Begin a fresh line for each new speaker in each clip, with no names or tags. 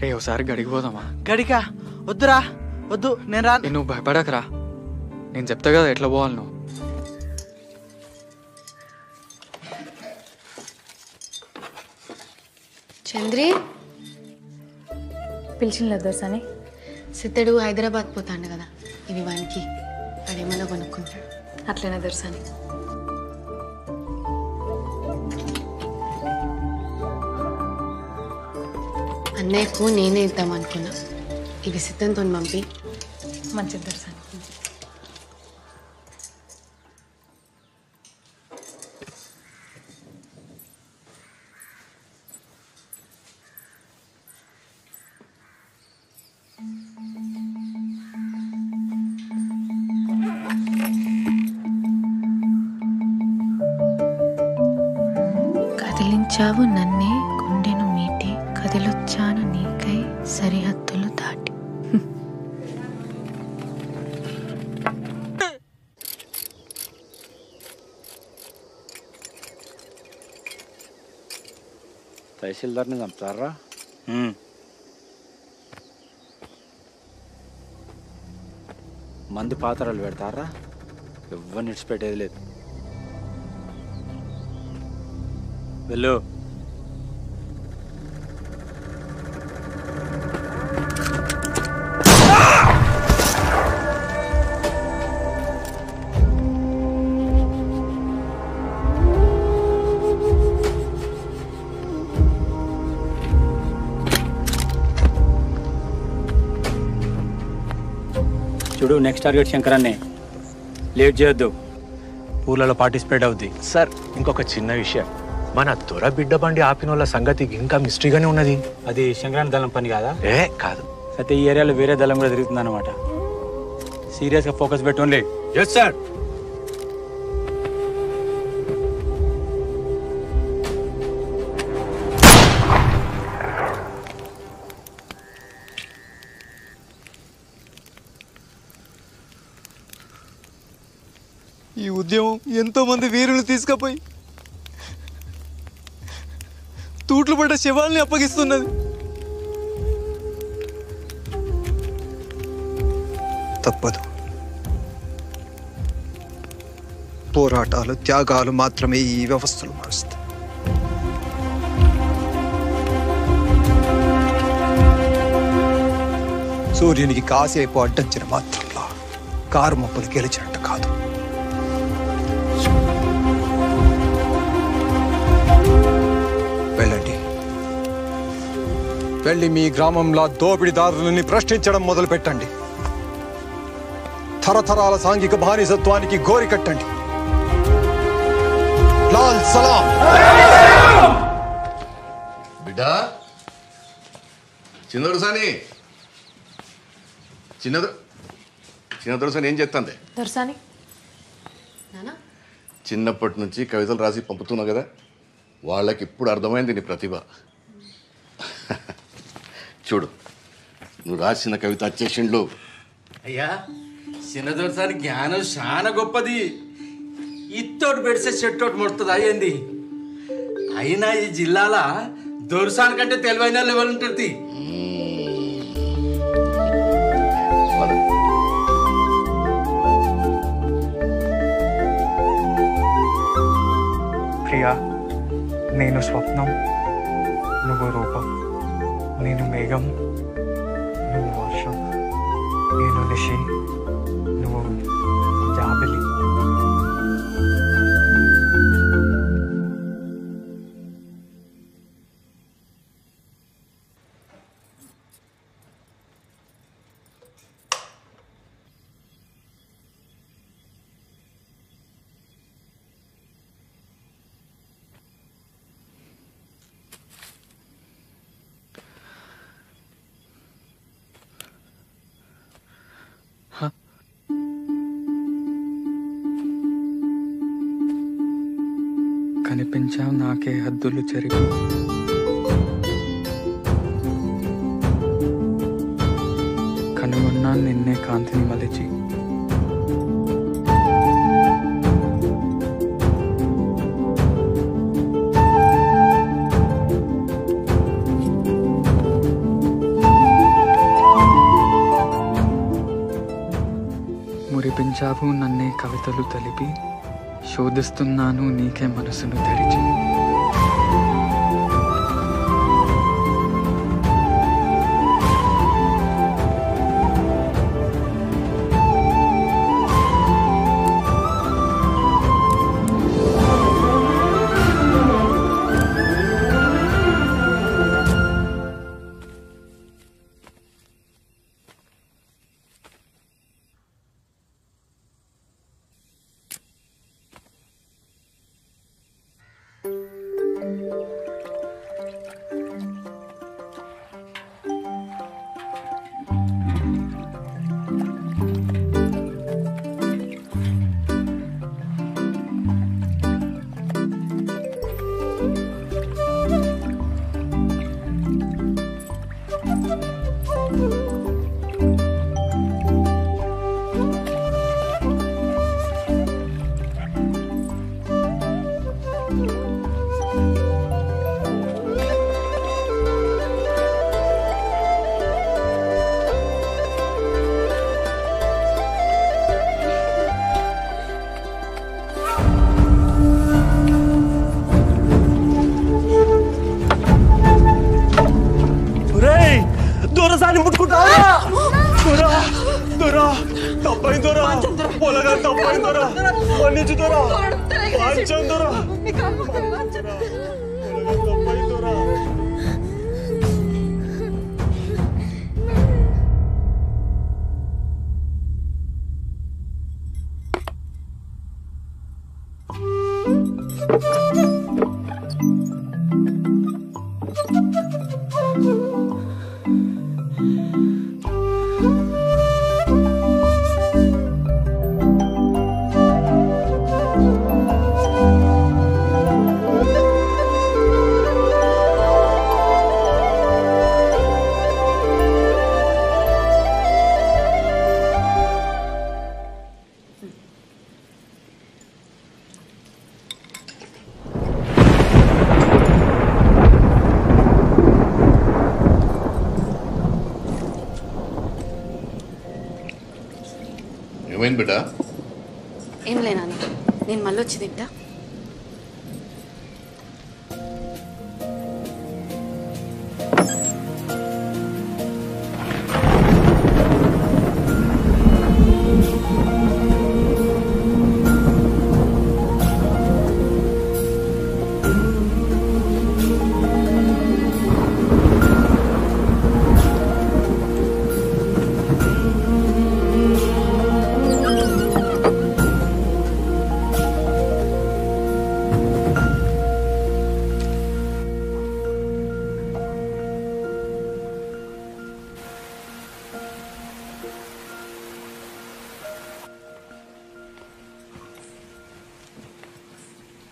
రే ఒకసారి గడికి పోదామా?
గడికా? వద్దురా, వద్దు, నేను రా.
నువ్వు భయపడకరా, నేను చెప్తా కదా ఎట్లా పోవాలి నువ్వు.
చంద్రి
పిలిచిన దోసాని
సిద్ధడు హైదరాబాద్ పోతాడు కదా, ఇవి వానికి వాడేమన్నా కొనుక్కుంటాడు.
అట్లనే దర్శని.
అన్నయ్యకు నేనే ఇద్దాం అనుకున్నా, ఇవి సిద్ధంతో పంపి.
మంచిది దర్శని.
కదిలించావు నన్నే గుండెను మీటి, కదిలొచ్చాను నీకై సరిహద్దులు దాటి.
తహసీల్దార్ని చంపుతారా? మందు పాత్రలు పెడతారా? ఎవరిని ఇడిచిపెట్టేది లేదు. వెళ్ళు. చూడు, నెక్స్ట్ టార్గెట్ శంకరాన్నే. లేట్ చేయొద్దు, ఊర్లలో పార్టిసిపేట్ అవుద్ది.
సార్, ఇంకొక చిన్న విషయం, మన దొర బిడ్డ బండి ఆపిన వాళ్ళ సంగతి ఇంకా మిస్టరీగానే ఉన్నది.
అది శంకరాన్ని దళం పని కాదా?
కాదు.
అయితే ఈ ఏరియాలో వేరే దళం కూడా తిరుగుతుంది అనమాట. సీరియస్గా ఫోకస్ పెట్టుకోండి.
Yes sir.
ఈ ఉద్యమం ఎంతో మంది వీరులు తీసుకుపోయి తూట్లు పడ్డ శవాల్ని అప్పగిస్తున్నది.
తప్పదు. పోరాటాలు, త్యాగాలు మాత్రమే ఈ వ్యవస్థలు మారుస్తాయి. సూర్యునికి కాసేపు అడ్డంచిన మాత్రంలో కారు మొప్పలు గెలిచినట్టు కాదు. వెళ్ళండి, వెళ్ళి మీ గ్రామంలో దోపిడీదారులని ప్రశ్నించడం మొదలు పెట్టండి. తరతరాల సాంఘిక బానిసత్వానికి గోరి కట్టండి. లాల్ సలాం.
బిడ్డా, చిన్నదొరసాని చిన్నదొరసాని ఏం చేస్తుంది?
దర్శని
చిన్నప్పటి నుంచి కవితలు రాసి పంపుతున్నావు కదా, వాళ్ళకి ఇప్పుడు అర్థమైంది నీ ప్రతిభ. చూడు, నువ్వు రాసిన కవిత వచ్చేసిండ్లు.
అయ్యా, చిన్నదొరసారి జ్ఞానం చాలా గొప్పది. ఇత్తోటి పెడితే చెట్టోటి ముడుతుంది అయ్యింది. అయినా ఈ జిల్లాల దొరసాని కంటే తెలివైన లెవెల్ ఉంటుంది.
ప్రియా, నేను స్వప్నం, నువ్వు రూపం. నేను మేఘం, నువ్వు వర్షం. నేను నిషి, నువ్వు జాబిలి. కనిపించావు నాకే హద్దులు చెరిగి, కనుగొన్నాను నిన్నే కాంతిని మలిచి. పెంచావు నన్నే కవితలు తలిపి, శోధిస్తున్నాను నీకే మనసును తెరిచి.
దొరసాని ముట్టుకుంటావా? దొరా దొరా తప్పైంది దొరా, పొలగా తప్పైంది దొరా, మన్నించు దొరా, వాంచం దొరా, పొలగా తప్పైంది దొరా.
ఏమైంది బిడ్డ?
ఏం లేనా, నేను మళ్ళీ వచ్చి తింటా.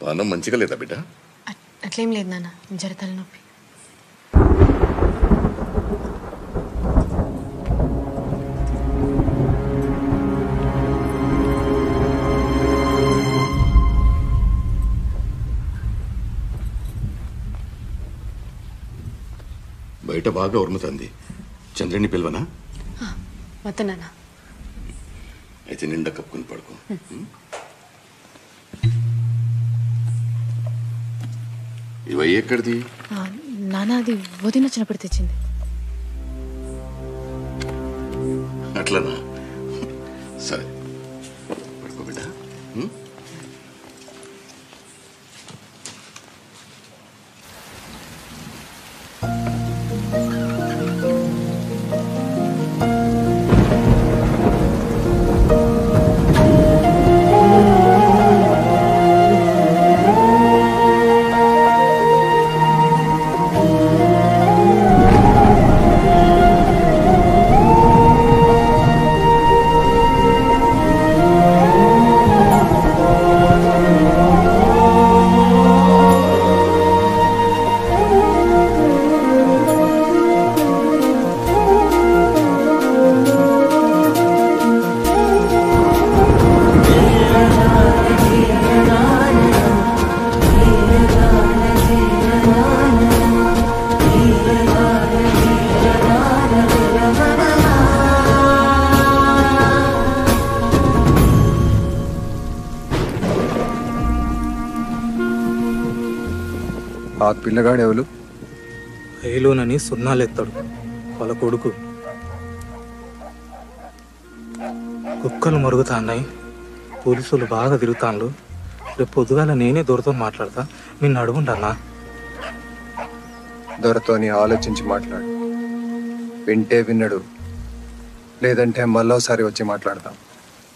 పానం మంచిగా లేదా బిడ్డ?
అట్లేం లేదు నాన్న, జర తలనొప్పి.
బయట బాగా ఉరుముతుంది. చంద్రుని పిలవనా?
వద్దు నాన్న.
అయితే నిండా కప్పుకుని పడుకో. ఇవి ఎక్కడిది?
నాన్న అది వదిన వచ్చినప్పుడు తెచ్చింది.
అట్లనా? సరే పడుకో బిడ్డ.
ఆ పిల్లగాడు ఎవరు?
ఏలోనని సున్నాలెత్తాడు వాళ్ళ కొడుకు. కుక్కలు మరుగుతా అన్నాయి, పోలీసులు బాగా తిరుగుతాను. రేపు పొద్దుగాల నేనే దొరతో మాట్లాడతా, నిన్ను అడుగుంటన్నా.
దొరతోని ఆలోచించి మాట్లాడు. వింటే విన్నడు, లేదంటే మళ్ళోసారి వచ్చి మాట్లాడతాం.